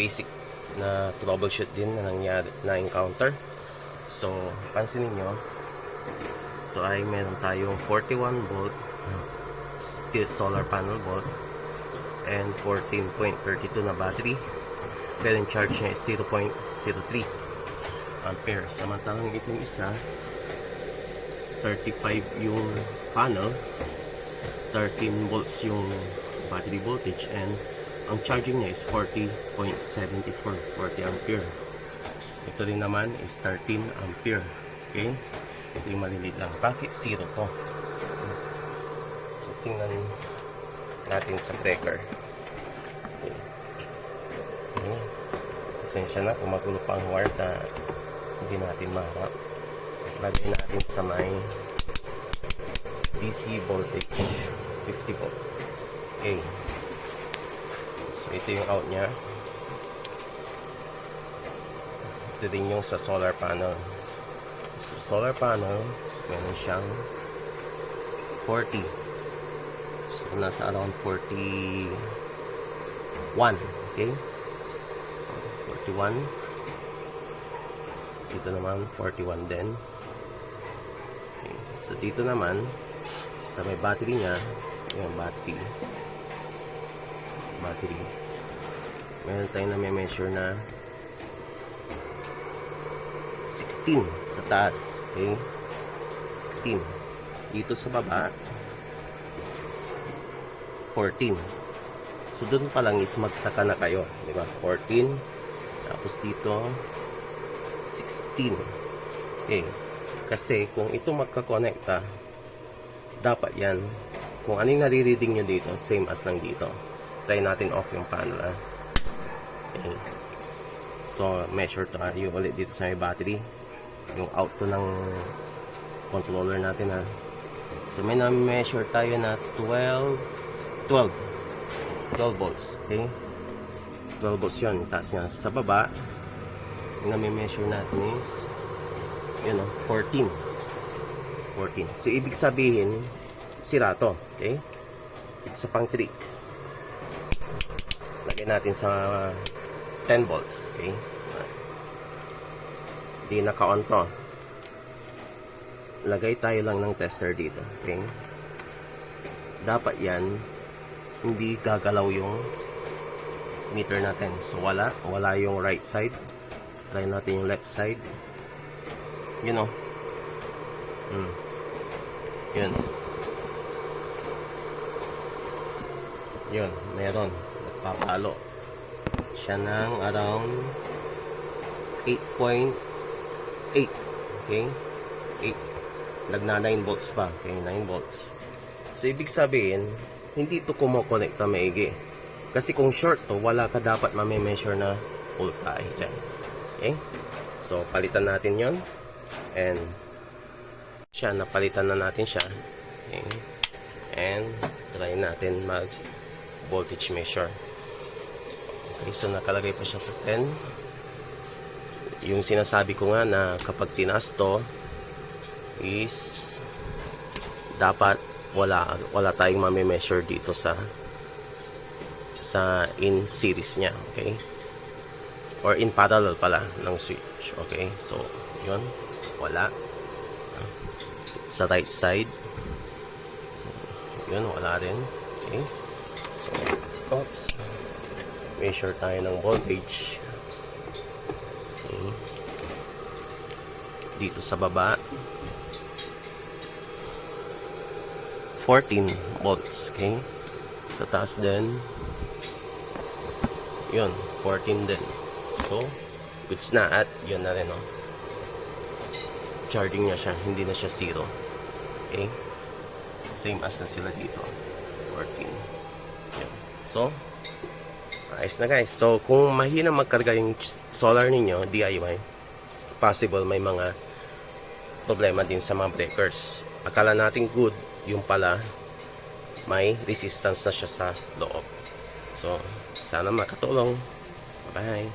basic na troubleshoot din na nangyari, na encounter. So pansinin nyo, ito ay meron tayong 41 volt solar panel volt and 14.32 na battery, pero yung charge niya is 0.03 ampere. Samantalang itong isa 35 yung panel, 13 volts yung battery voltage, and ang charging niya is 40.74, 40 ampere. Ito rin naman is 13 ampere. Okay, ito yung maliliit lang. Bakit zero to? So tingnan natin sa breaker. Okay. Okay. Pasensya na kung magulo pa ang wire na hindi natin maharap. Lagay natin sa may DC voltage 50 volt. Okay, so ito yung out nya. Ito din yung sa solar panel. Sa solar panel meron siyang 40, so nasa around 41. Okay, 41. Dito naman 41 din. Okay. So dito naman sa may battery niya, yung battery meron tayong na-measure na 16 sa taas. Okay, 16. Dito sa baba 14. So doon pa lang is magtaka na kayo, di ba? 14, tapos dito 16. Okay, kasi kung ito magkakonekta, dapat yan, kung ano yung nare-reading nyo dito, same as lang dito. Try natin off yung panel. Okay, so measure tayo ulit dito sa may battery, yung out to ng controller natin. So may na-measure tayo na 12 volts. Okay, 12 volts yun, taas niya. Sa baba yung na-measure natin is 14. So ibig sabihin sira to. Okay, sa pang trick, lagay natin sa 10 volts. Okay, di naka-on to, lagay tayo lang ng tester dito. Okay, dapat yan hindi gagalaw yung meter natin. So wala yung right side. Try natin yung left side. Yun. Yun, meron. Nagpapalo siya ng around 8.8. Okay, 8. Nagna 9 volts pa. Okay, 9 volts. So ibig sabihin hindi ito kumokonekta maigi. Kasi kung short to, wala ka dapat ma-measure na voltage dyan. Okay, so palitan natin yon, and siya, napalitan na natin siya. Okay, and try natin mag voltage measure. Okay, so nakalagay pa siya sa 10. Yung sinasabi ko nga na kapag tinaas to is dapat wala tayong ma-measure dito sa in series nya. Okay, or in parallel pala ng switch. Okay, so yun, wala. Sa right side, yun, wala rin. Okay, so oops, measure tayo ng voltage. Okay, dito sa baba 14 volts. Okay, sa taas din yun, 14 din. So goods na, at yun na rin, charging niya siya, hindi na siya zero. Okay, same as na sila dito, 14. Yan. So ayos na guys. So kung mahina magkarga yung solar ninyo DIY, possible may mga problema din sa mga breakers. Akala natin good, yung pala may resistance na siya sa loob. So sana makatulong. Bye.